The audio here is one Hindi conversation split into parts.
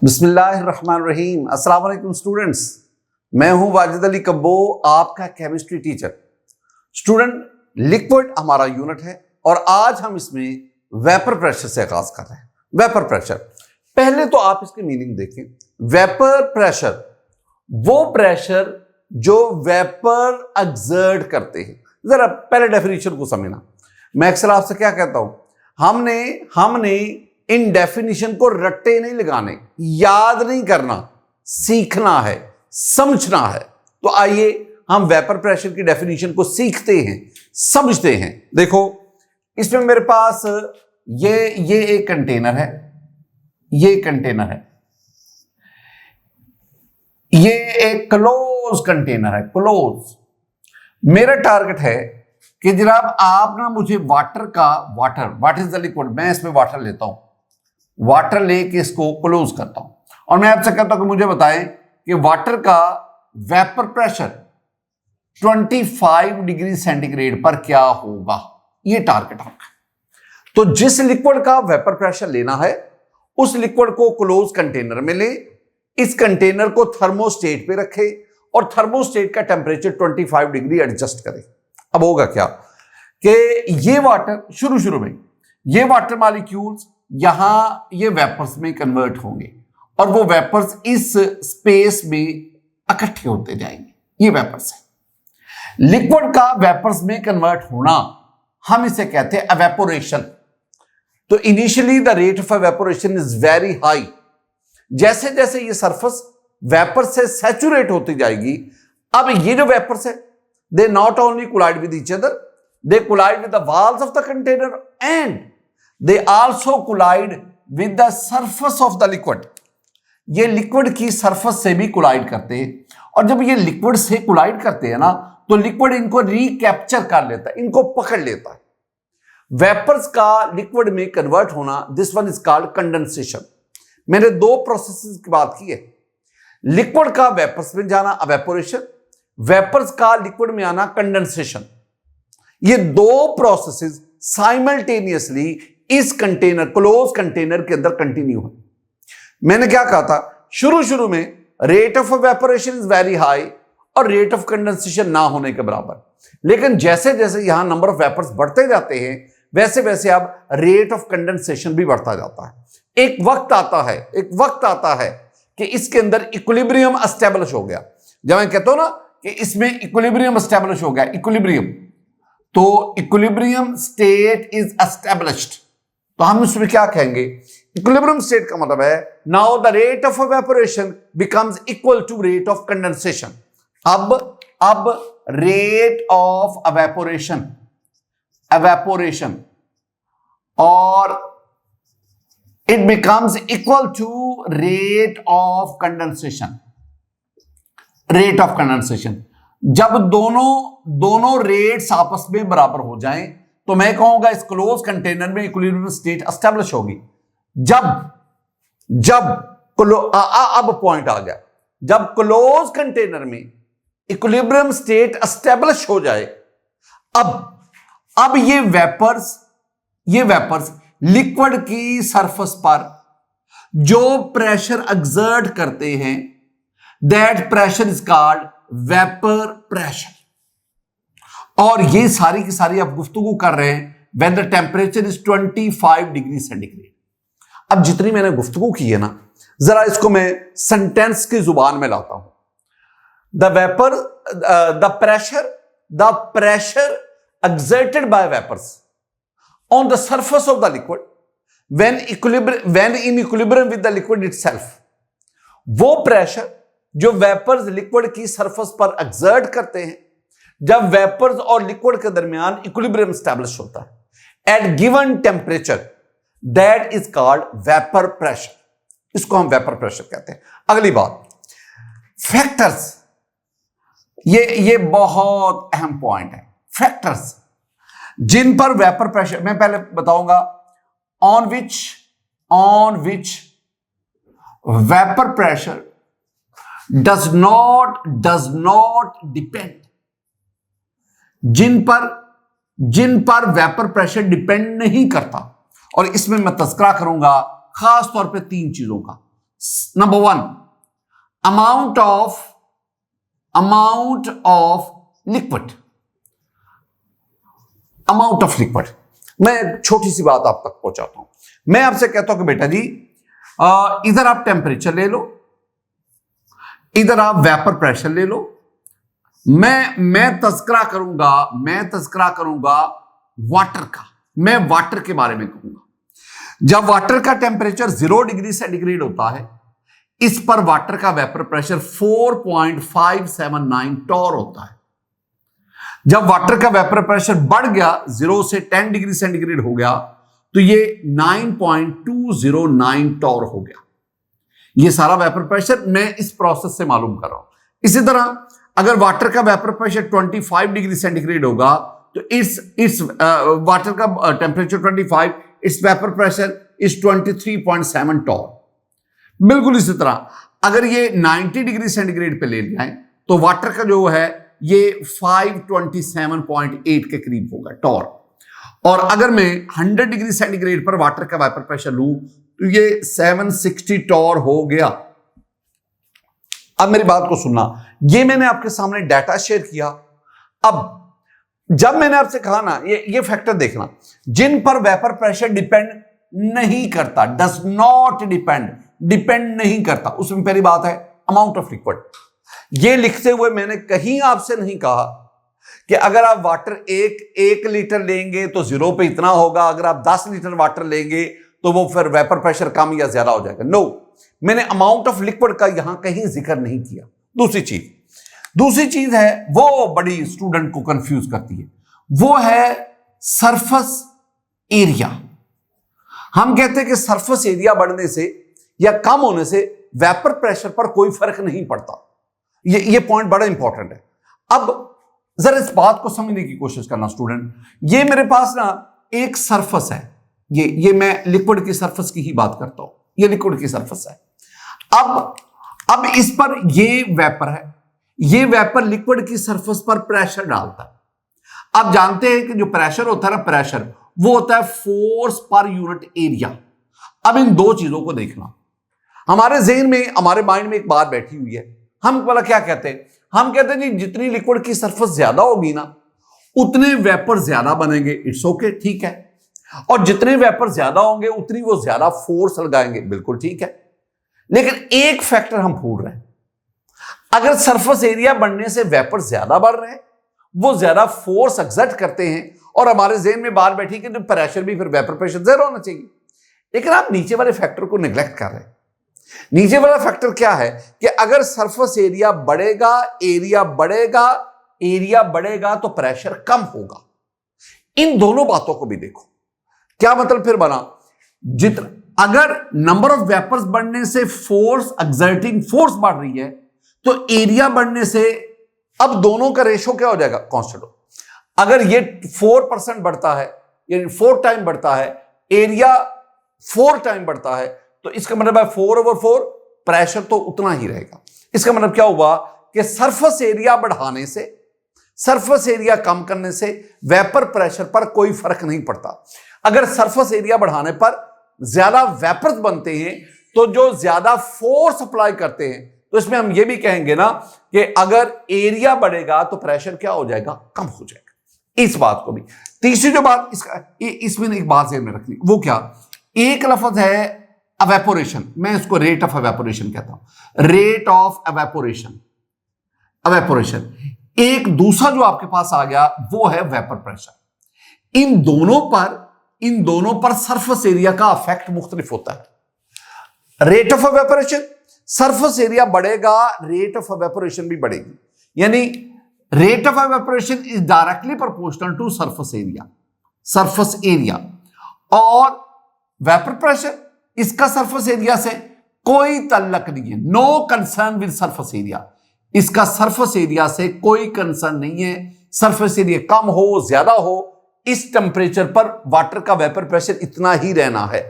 बिस्मिल्लाहिर्रहमानिर्रहीम। अस्सलाम वालेकुम स्टूडेंट्स, मैं हूं वाजिद अली कब्बो, आपका केमिस्ट्री टीचर। स्टूडेंट, लिक्विड हमारा यूनिट है और आज हम इसमें वेपर प्रेशर से आगाज कर रहे हैं। वेपर प्रेशर, पहले तो आप इसकी मीनिंग देखें। वेपर प्रेशर वो प्रेशर जो वेपर एक्सर्ट करते हैं। जरा पहले डेफिनेशन को समझना। मैं अक्सर आपसे क्या कहता हूं, हमने इन डेफिनेशन को रट्टे नहीं लगाने, याद नहीं करना, सीखना है, समझना है। तो आइए हम वेपर प्रेशर की डेफिनेशन को सीखते हैं, समझते हैं। देखो, इसमें मेरे पास ये एक कंटेनर है, ये कंटेनर है, ये एक क्लोज कंटेनर है, क्लोज। मेरा टारगेट है कि जनाब आप ना मुझे वाटर इज द लिक्विड, मैं इसमें वाटर लेता हूं, वाटर लेके इसको क्लोज करता हूं और मैं आपसे कहता हूं कि मुझे बताएं कि वाटर का वेपर प्रेशर 25 डिग्री सेंटीग्रेड पर क्या होगा। ये टारगेट आपका। तो जिस लिक्विड का वेपर प्रेशर लेना है उस लिक्विड को क्लोज कंटेनर में ले, इस कंटेनर को थर्मोस्टेट पे रखे और थर्मोस्टेट का टेंपरेचर 25 डिग्री एडजस्ट करे। अब होगा क्या कि ये वाटर शुरू में ये वाटर मॉलिक्यूल्स यहां ये वेपर्स में कन्वर्ट होंगे और वो वेपर्स इस स्पेस में इकट्ठे होते जाएंगे। ये वेपर्स है। लिक्विड का वेपर्स में कन्वर्ट होना हम इसे कहते हैं एवेपोरेशन। तो initially the rate of evaporation is very high. जैसे जैसे ये सरफेस वेपर से सैचुरेट होती जाएगी, अब ये जो वेपर्स है they not only collide with each other, they collide with the walls of the container and they also collide with the surface of the liquid। ये लिक्विड की सरफेस से भी कोलाइड करते हैं और जब ये लिक्विड से कोलाइड करते हैं ना तो लिक्विड इनको रिकैप्चर कर लेता है, इनको पकड़ लेता है। वेपर्स का लिक्विड में कन्वर्ट होना, this one is called condensation. मैंने दो प्रोसेसेस की बात की है, लिक्विड का वेपर्स में जाना एवेपोरेशन, वेपर्स का लिक्विड में आना कंडेंसेशन। ये दो प्रोसेसेस साइमल्टेनियसली इस कंटेनर, क्लोज कंटेनर के अंदर कंटिन्यू है। मैंने क्या कहा था, शुरू में rate of evaporation is very high और रेट ऑफ कंडेंसेशन ना होने के बराबर। लेकिन जैसे जैसे यहां नंबर ऑफ वेपर्स बढ़ते जाते हैं वैसे वैसे अब रेट ऑफ कंडेंसेशन भी बढ़ता जाता है। एक वक्त आता है कि इसके अंदर इक्विलिब्रियम एस्टेब्लिश हो गया। जब मैं कहता हूं ना कि इसमें इक्विलिब्रियम एस्टेब्लिश हो गया, इक्विलिब्रियम, तो इक्विलिब्रियम स्टेट इज एस्टेब्लिश्ड, तो हम उसमें क्या कहेंगे, इक्विलिब्रियम स्टेट का मतलब है now the rate of evaporation becomes equal to rate of condensation. अब रेट ऑफ एवेपोरेशन और it becomes equal to rate of condensation. जब दोनों रेट्स आपस में बराबर हो जाएं तो मैं कहूंगा इस क्लोज कंटेनर में इक्विलिब्रियम स्टेट एस्टेब्लिश होगी। अब पॉइंट आ गया, जब क्लोज कंटेनर में इक्विलिब्रियम स्टेट एस्टेब्लिश हो जाए, अब ये वेपर्स लिक्विड की सरफेस पर जो प्रेशर एक्सर्ट करते हैं, that pressure is called vapour pressure. और ये सारी की सारी आप गुफ्तगू कर रहे हैं when the temperature is 25 degree centigrade. अब जितनी मैंने गुफ्तगू की है ना, जरा इसको मैं सेंटेंस की जुबान में लाता हूं। The pressure exerted by vapors on the surface of the liquid when in equilibrium with the liquid itself। वो प्रेशर जो वेपर्स लिक्विड की सरफेस पर एक्सर्ट करते हैं जब वेपर्स और लिक्विड के दरमियान इक्विलिब्रियम एस्टैब्लिश होता है at given temperature, that is called vapour pressure. इसको हम वेपर प्रेशर कहते हैं। अगली बात, फैक्टर्स, ये बहुत अहम पॉइंट है। फैक्टर्स जिन पर वेपर प्रेशर, मैं पहले बताऊंगा on which vapour pressure does not depend, जिन पर वेपर प्रेशर डिपेंड नहीं करता। और इसमें मैं तज़किरा करूंगा खास तौर पे तीन चीजों का। Number 1, amount of liquid. Amount of liquid, मैं छोटी सी बात आप तक पहुंचाता हूं। मैं आपसे कहता हूं कि बेटा जी इधर आप टेम्परेचर ले लो, इधर आप वेपर प्रेशर ले लो। मैं तस्करा करूंगा वाटर का। मैं वाटर के बारे में कहूंगा। जब वाटर का टेम्परेचर 0 डिग्री सेंटीग्रेड होता है, इस पर वाटर का वेपर प्रेशर 4.579 टॉर होता है। जब वाटर का वेपर प्रेशर बढ़ गया, 0 से 10 डिग्री सेंटीग्रेड हो गया, तो ये 9.209 टॉर हो गया। ये सारा वेपर प्रेशर मैं इस प्रोसेस से मालूम कर रहा हूं। इसी तरह अगर वाटर का वेपर प्रेशर 25 डिग्री सेंटीग्रेड होगा, तो इस वाटर का टेम्परेचर 25, इस वेपर प्रेशर इज 23.7 टॉर। बिल्कुल इसी तरह अगर ये 90 डिग्री सेंटीग्रेड पे ले जाएं, तो वाटर का जो है ये 527.8 के करीब होगा टॉर। और अगर मैं 100 डिग्री सेंटीग्रेड पर वाटर का वेपर प्रेशर लूं, तो ये 760 टॉर हो गया। अब मेरी बात को सुनना, ये मैंने आपके सामने डाटा शेयर किया। अब जब मैंने आपसे कहा ना, ये फैक्टर देखना, जिन पर वेपर प्रेशर डिपेंड नहीं करता, डज नॉट डिपेंड नहीं करता, उसमें पहली बात है अमाउंट ऑफ लिक्विड। ये लिखते हुए मैंने कहीं आपसे नहीं कहा कि अगर आप वाटर एक लीटर लेंगे तो 0 पे इतना होगा, अगर आप 10 लीटर वाटर लेंगे तो वो फिर वेपर प्रेशर कम या ज्यादा हो जाएगा। नो, मैंने अमाउंट ऑफ लिक्विड का यहां कहीं जिक्र नहीं किया। दूसरी चीज है, वो बड़ी स्टूडेंट को कंफ्यूज करती है, वो है सरफेस एरिया। हम कहते हैं कि सरफेस एरिया बढ़ने से या कम होने से वेपर प्रेशर पर कोई फर्क नहीं पड़ता। ये पॉइंट बड़ा इंपॉर्टेंट है। अब जरा इस बात को समझने की कोशिश करना स्टूडेंट। ये मेरे पास ना एक सरफेस है, ये मैं लिक्विड की सरफेस की ही बात करता हूं। ये लिक्विड की सरफेस है। अब इस पर ये वेपर है, ये वेपर लिक्विड की सरफेस पर प्रेशर डालता है। आप जानते हैं कि जो प्रेशर होता है ना, प्रेशर वो होता है फोर्स पर यूनिट एरिया। अब इन दो चीजों को देखना, हमारे ज़हन में, हमारे माइंड में एक बात बैठी हुई है। हम वाला क्या कहते हैं? हम कहते हैं जी जितनी लिक्विड की सरफेस ज्यादा होगी ना, उतने वेपर ज्यादा बनेंगे। इट्स ओके, ठीक है। और जितने वेपर ज्यादा होंगे उतनी वो ज्यादा फोर्स लगाएंगे। बिल्कुल ठीक है। लेकिन एक फैक्टर हम भूल रहे हैं। अगर सरफेस एरिया बढ़ने से वेपर ज्यादा बढ़ रहे हैं, वो ज्यादा फोर्स एक्सर्ट करते हैं, और हमारे ज़हन में बात बैठी कि प्रेशर भी फिर वेपर प्रेशर जीरो होना चाहिए। लेकिन आप नीचे वाले फैक्टर को निगलेक्ट कर रहे हैं। नीचे वाला फैक्टर क्या है कि अगर सरफेस एरिया बढ़ेगा तो प्रेशर कम होगा। इन दोनों बातों को भी देखो। क्या मतलब फिर बना, अगर नंबर ऑफ वेपर्स बढ़ने से फोर्स एक्सर्टिंग फोर्स बढ़ रही है, तो एरिया बढ़ने से अब दोनों का रेशो क्या हो जाएगा? कांस्टेंट हो। अगर ये 4% बढ़ता है, यानी 4 टाइम बढ़ता है, एरिया 4 टाइम बढ़ता है, तो इसका मतलब है 4/4 प्रेशर तो उतना ही रहेगा। इसका मतलब क्या हुआ कि सरफेस एरिया बढ़ाने से, सरफेस एरिया कम करने से वेपर प्रेशर पर कोई फर्क नहीं पड़ता। अगर सरफेस एरिया बढ़ाने पर ज्यादा वेपर्स बनते हैं, तो जो ज्यादा फोर्स अप्लाई करते हैं, तो इसमें हम ये भी कहेंगे ना कि अगर एरिया बढ़ेगा तो प्रेशर क्या हो जाएगा? कम हो जाएगा। इस बात को भी। तीसरी जो बात इसमें एक बात ज़हन में रखनी, वो क्या? एक लफ्ज है एवेपोरेशन, मैं इसको रेट ऑफ एवेपोरेशन कहता हूं। Rate of evaporation. एक दूसरा जो आपके पास आ गया वो है वेपर प्रेशर। इन दोनों पर सरफेस एरिया का इफेक्ट मुख्तलिफ होता है। Rate of evaporation, surface area बढ़ेगा, रेट ऑफ एवेपोरेशन भी बढ़ेगी। यानी rate of evaporation is directly proportional to surface area. और वेपर प्रेशर, इसका सरफेस एरिया से कोई ताल्लुक नहीं है। No concern with surface area. इसका सरफेस एरिया से कोई कंसर्न नहीं है। सरफेस एरिया कम हो ज्यादा हो, इस टेम्परेचर पर वाटर का वेपर प्रेशर इतना ही रहना है।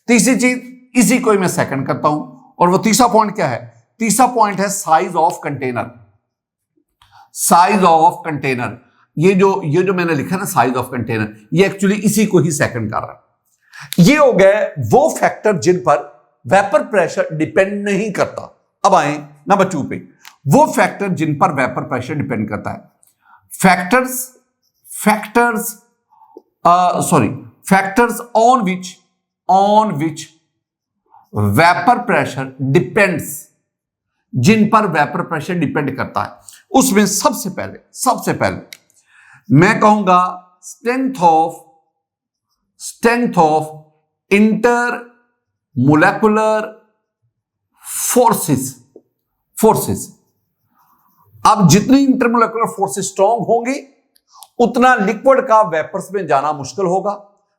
तीसरी चीज, इसी को मैं सेकंड करता हूं, और वो तीसरा पॉइंट क्या है? तीसरा पॉइंट है size of container. Size of container, ये जो मैंने लिखा ना साइज ऑफ कंटेनर, ये एक्चुअली इसी को ही सेकंड कर रहा है। ये हो गए वो फैक्टर जिन पर वेपर प्रेशर डिपेंड नहीं करता। अब आए नंबर 2 पे, वो फैक्टर जिन पर वेपर प्रेशर डिपेंड करता है। Factors on which vapour pressure depends, जिन पर वेपर प्रेशर डिपेंड करता है, उसमें सबसे पहले मैं कहूंगा strength of intermolecular forces. अब जितनी इंटरमोलेकुलर फोर्सेस स्ट्रांग होंगी उतना लिक्विड का वेपर्स में जाना मुश्किल होगा,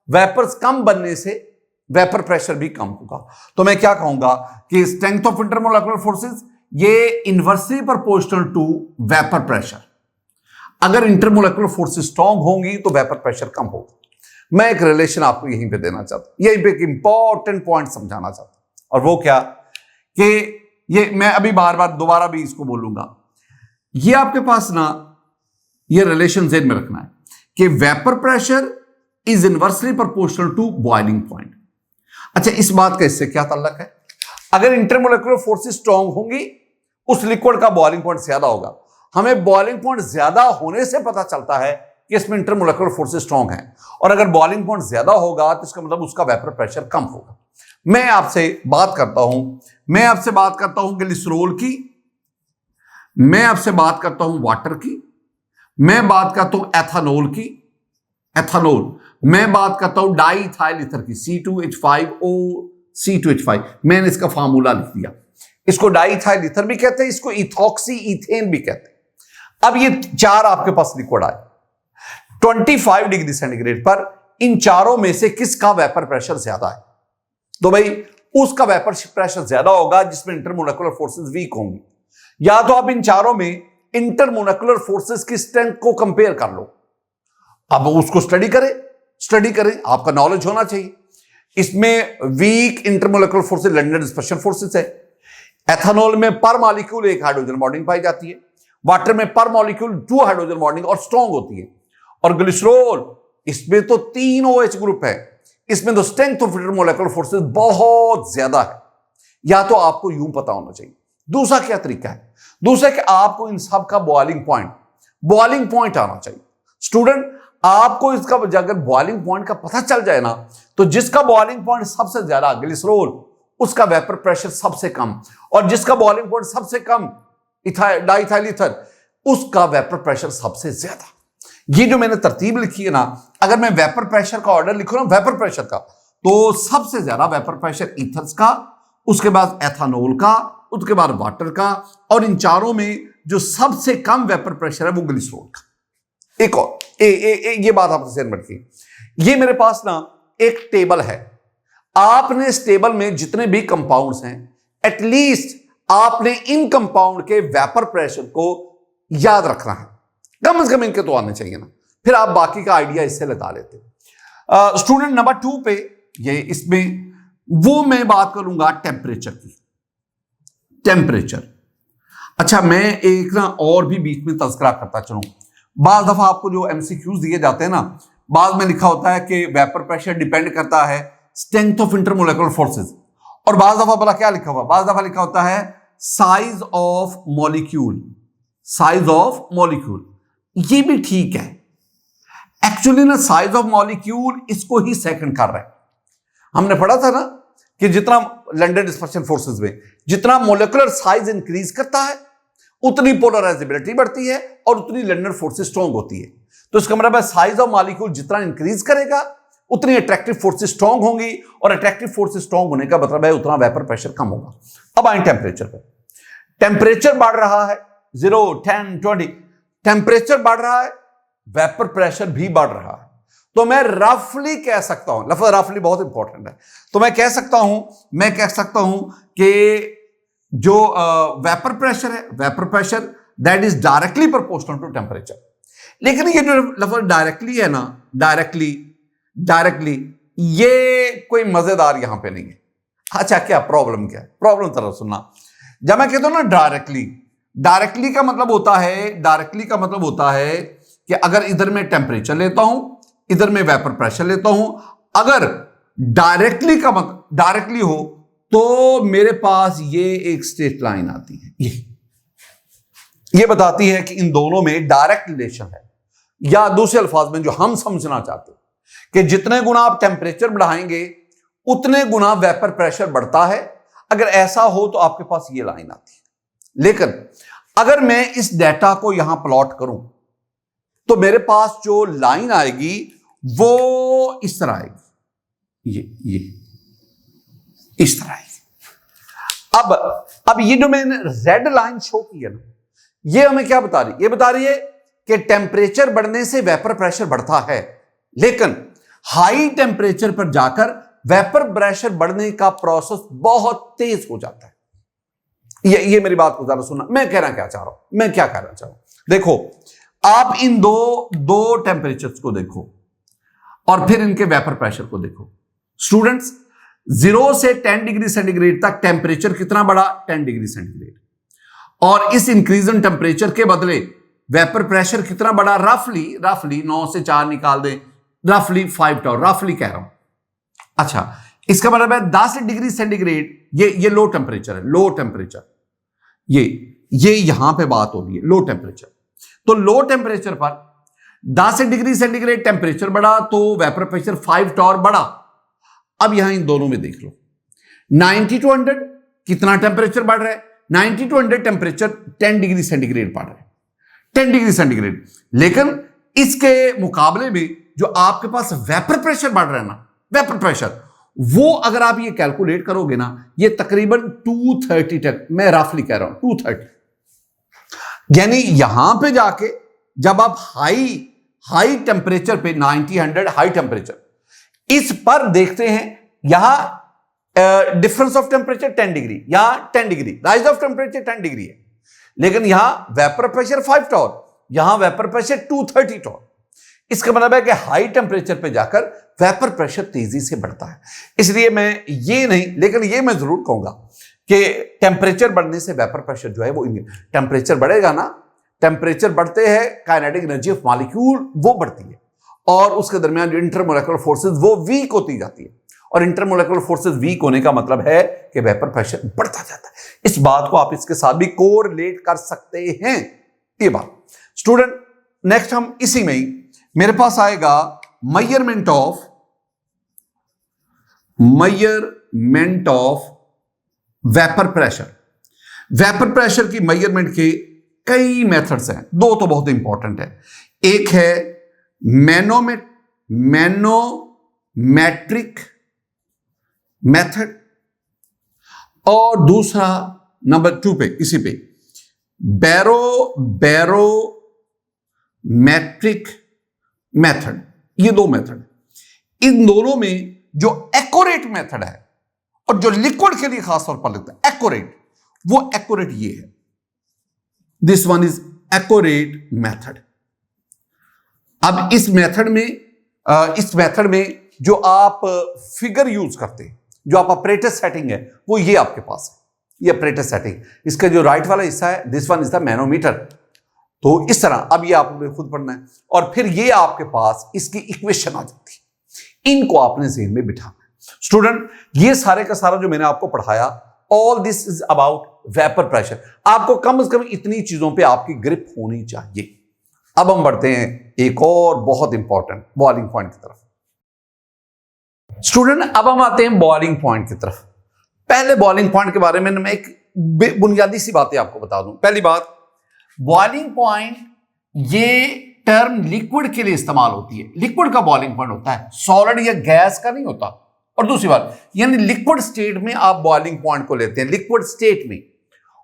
वेपर्स कम बनने से वेपर प्रेशर भी कम होगा। तो मैं क्या कहूंगा कि स्ट्रेंथ ऑफ इंटरमोलेकुलर फोर्सेस ये inversely proportional to vapour pressure. अगर इंटरमोलेकुलर फोर्सेस स्ट्रांग होंगी तो वेपर प्रेशर कम होगा। मैं एक रिलेशन आपको यहीं पे देना चाहता हूं, यहीं पे एक इंपॉर्टेंट पॉइंट समझाना चाहता हूं, और वो क्या कि ये मैं अभी बार बार दोबारा भी इसको बोलूंगा, ये आपके पास ना ये रिलेशन जेन में रखना है कि vapour pressure is inversely proportional to boiling point. अच्छा, इस बात का इससे क्या ताल्लुक है? अगर इंटरमोलेकुलर फोर्सेस स्ट्रांग होंगी उस लिक्विड का बॉइलिंग पॉइंट ज्यादा होगा। हमें बॉइलिंग पॉइंट ज्यादा होने से पता चलता है कि इसमें इंटरमोलेकुलर फोर्सेस स्ट्रांग हैं, और अगर बॉइलिंग पॉइंट ज्यादा होगा तो इसका मतलब उसका वेपर प्रेशर कम होगा। मैं आपसे बात करता हूं ग्लिसरॉल की, मैं आपसे बात करता हूं वाटर की, मैं बात करता हूं एथानॉल की, मैं बात करता हूं डाईइथाइल ईथर की, C2H5O C2H5। मैंने इसका फार्मूला लिख दिया। इसको डाईइथाइल ईथर भी कहते हैं, इसको इथॉक्सी ईथेन भी कहते हैं। अब ये 4 आपके पास लिक्विड आए 25 डिग्री सेंटीग्रेड पर, इन चारों में से किसका वेपर प्रेशर ज्यादा है? तो भाई उसका वेपर प्रेशर ज्यादा होगा जिसमें इंटरमोलेकुलर फोर्सेस वीक होंगी। या तो आप इन चारों में इंटरमोलेकुलर फोर्सेस की स्ट्रेंथ को कंपेयर कर लो, अब उसको स्टडी करें, आपका नॉलेज होना चाहिए। इसमें weak intermolecular forces London dispersion forces है। एथेनॉल में पर मॉलिक्यूल 1 हाइड्रोजन बॉन्डिंग पाई जाती है, वाटर में पर मॉलिक्यूल 2 हाइड्रोजन बॉन्डिंग और स्ट्रांग होती है, और ग्लिसरॉल इसमें तो 3 OH ग्रुप है, इसमें तो स्ट्रेंथ ऑफ इंटरमोलेकुलर फोर्सेस बहुत ज्यादा है। या तो आपको यूं पता होना चाहिए। दूसरा क्या तरीका है? दूसरा कि आपको इन सब का बॉइलिंग पॉइंट आना चाहिए। स्टूडेंट, आपको इसका अगर बॉइलिंग पॉइंट का पता चल जाए ना, तो जिसका बॉइलिंग पॉइंट सबसे ज्यादा ग्लिसरॉल, उसका वेपर प्रेशर सबसे कम, और जिसका बॉइलिंग पॉइंट सबसे कम डाईइथाइल ईथर, उसका वेपर प्रेशर सबसे ज्यादा। ये जो मैंने तरतीब लिखी है ना, अगर मैं वेपर प्रेशर का ऑर्डर लिखूं ना, वेपर प्रेशर का, तो सबसे ज्यादा वेपर प्रेशर ईथर्स का, उसके बाद एथानॉल का, उसके बाद वाटर का, और इन चारों में जो सबसे कम वेपर प्रेशर है वो ग्लिसरॉल का। एक और ये बात आपसे शेयर मत की, ये मेरे पास ना एक टेबल है। आपने इस टेबल में जितने भी कंपाउंड्स हैं, एटलीस्ट आपने इन कंपाउंड के वेपर प्रेशर को याद रखना है, कम से कम इनके तो आने चाहिए ना, फिर आप बाकी का आइडिया इससे लगा लेते। स्टूडेंट नंबर 2 पे, ये इसमें वो मैं बात करूंगा टेम्परेचर की। अच्छा, मैं एक ना और भी बीच में तज़किरा करता चलूं। बाज़ दफा आपको जो MCQs दिए जाते हैं ना, बाद में लिखा होता है कि वेपर प्रेशर डिपेंड करता है स्ट्रेंथ ऑफ इंटरमोलेकुलर फोर्सेस, और बाज़ दफा भला क्या लिखा हुआ, बाज़ दफा लिखा होता है साइज ऑफ मॉलिक्यूल। ये भी ठीक है एक्चुअली ना, साइज ऑफ मॉलिक्यूल इसको ही सेकंड कर रहा है। हमने पढ़ा था ना कि जितना लंडन डिस्पर्शन फोर्सेस में जितना मोलेकुलर साइज इंक्रीज करता है, उतनी पोलराइजेबिलिटी बढ़ती है और उतनी लंडन फोर्सेस स्ट्रांग होती है। तो इसका मतलब है साइज ऑफ मॉलिक्यूल जितना इंक्रीज करेगा उतनी अट्रैक्टिव फोर्सेस स्ट्रांग होंगी, और अट्रैक्टिव फोर्सेस स्ट्रांग होने का मतलब है उतना वेपर प्रेशर कम होगा। अब आए टेम्परेचर पर। टेम्परेचर बढ़ रहा है 0, 10, 20, टेम्परेचर बढ़ रहा है, वेपर प्रेशर भी बढ़ रहा है। तो मैं रफली कह सकता हूं, लफ्ज रफली बहुत इंपॉर्टेंट है, तो मैं कह सकता हूं कि जो वेपर प्रेशर है, vapour pressure that is directly proportional to temperature. लेकिन ये जो लफ्ज डायरेक्टली है ना, डायरेक्टली ये कोई मजेदार यहां पे नहीं है। अच्छा, क्या प्रॉब्लम तरह सुनना। जब मैं कहता हूं ना डायरेक्टली का मतलब होता है कि अगर इधर मैं टेम्परेचर लेता हूं, इधर मैं वेपर प्रेशर लेता हूं, अगर डायरेक्टली हो तो मेरे पास ये एक स्ट्रेट लाइन आती है, ये बताती है कि इन दोनों में डायरेक्ट रिलेशन है, या दूसरे अल्फाज में जो हम समझना चाहते हैं कि जितने गुना आप टेम्परेचर बढ़ाएंगे उतने गुना वेपर प्रेशर बढ़ता है। अगर ऐसा हो तो आपके पास ये लाइन आती है। लेकिन अगर मैं इस डेटा को यहां प्लॉट करूं तो मेरे पास जो लाइन आएगी वो इस तरह आएगी, ये इस तरह आएगी। अब ये जो मैंने रेड लाइन शो की है ना, ये हमें क्या बता रही है? ये बता रही है कि टेम्परेचर बढ़ने से वेपर प्रेशर बढ़ता है, लेकिन हाई टेम्परेचर पर जाकर वेपर प्रेशर बढ़ने का प्रोसेस बहुत तेज हो जाता है। ये मेरी बात को ज्यादा सुनना, मैं कहना क्या चाह रहा हूं, मैं क्या कहना चाह रहा हूं। देखो, आप इन दो टेम्परेचर्स को देखो और फिर इनके वेपर प्रेशर को देखो। स्टूडेंट्स, 0 से 10 डिग्री सेंटीग्रेड तक टेम्परेचर कितना बढ़ा? 10 डिग्री सेंटीग्रेड। और इस इंक्रीज इन टेम्परेचर के बदले वेपर प्रेशर कितना बढ़ा? रफली 9 से 4 निकाल दें, रफली 5 टॉर, रफली कह रहा हूं। अच्छा, इसका मतलब है 10 डिग्री सेंटीग्रेड, ये लो टेम्परेचर है, लो टेम्परेचर, ये यहां पे बात हो रही है लो टेम्परेचर। तो लो टेम्परेचर पर 10 डिग्री सेंटीग्रेड टेम्परेचर बढ़ा तो वेपर प्रेशर 5 टॉर बढ़ा। अब यहां इन दोनों में देख लो, 90 to 100 कितना टेम्परेचर बढ़ रहा है? 90 to 100 टेम्परेचर 10 डिग्री सेंटीग्रेड बढ़ रहा है, 10 डिग्री सेंटीग्रेड। लेकिन इसके मुकाबले में जो आपके पास वेपर प्रेशर बढ़ रहा है ना, वेपर प्रेशर, वो अगर आप ये कैलकुलेट करोगे ना, ये तकरीबन 230 तक, मैं रफली कह रहा हूं 230। यानी यहां पे जाके जब आप हाई टेम्परेचर पे 90 100 हाई टेम्परेचर इस पर देखते हैं, यहां डिफरेंस ऑफ टेम्परेचर 10 डिग्री, यहां 10 degree rise of temperature 10 degree है, लेकिन यहां वेपर प्रेशर 5 टॉर, यहां वेपर प्रेशर 230 टॉर। इसका मतलब है कि हाई टेम्परेचर पे जाकर वेपर प्रेशर तेजी से बढ़ता है। इसलिए मैं ये नहीं, लेकिन ये मैं जरूर कहूंगा कि टेम्परेचर बढ़ने से वेपर प्रेशर जो है वो, टेम्परेचर बढ़ेगा ना, टेम्परेचर बढ़ते हैं काइनेटिक एनर्जी ऑफ मॉलिक्यूल वो बढ़ती है, और उसके दरमियान जो इंटरमोलेकुलर फोर्सेस वो वीक होती जाती है, और इंटरमोलेकुलर फोर्सेस वीक होने का मतलब है कि वेपर प्रेशर बढ़ता जाता है। इस बात को आप इसके साथ भी कोरिलेट कर सकते हैं, ये बात। स्टूडेंट, नेक्स्ट हम इसी में ही मेरे पास आएगा measurement of vapour pressure. Vapour pressure की मेजरमेंट के कई मेथड्स हैं, दो तो बहुत इंपॉर्टेंट है। एक है मैनोमेट्रिक मेथड, और दूसरा नंबर 2 पे, इसी पे बैरोमेट्रिक मेथड। ये दो मेथड, इन दोनों में जो एक्यूरेट मेथड है और जो लिक्विड के लिए खासतौर पर लगता है एक्यूरेट, वो एक्यूरेट ये है, this one is accurate method. अब इस मेथड में जो आप फिगर यूज करते हैं, जो आप apparatus सेटिंग है, वो ये आपके पास है, ये apparatus सेटिंग। इसका जो राइट वाला हिस्सा है, this one is the manometer. तो इस तरह अब ये आपने खुद पढ़ना है, और फिर ये आपके पास इसकी इक्वेशन आ जाती है, इनको आपने ज़हन में बिठाना है। स्टूडेंट, ये सारे का सारा जो मैंने आपको पढ़ाया, all this is about vapour pressure. आपको कम से कम इतनी चीजों पे आपकी ग्रिप होनी चाहिए। अब हम बढ़ते हैं एक और बहुत इंपॉर्टेंट बॉइलिंग पॉइंट की तरफ। स्टूडेंट, अब हम आते हैं बॉइलिंग पॉइंट की तरफ। पहले बॉइलिंग पॉइंट के बारे में मैं एक बुनियादी सी बातें आपको बता दूं। पहली बात, बॉइलिंग पॉइंट ये टर्म लिक्विड के लिए इस्तेमाल होती है। लिक्विड का बॉइलिंग पॉइंट होता है, सॉलिड या गैस का नहीं होता। और दूसरी बात, यानी लिक्विड स्टेट में आप बॉइलिंग पॉइंट को लेते हैं, लिक्विड स्टेट में।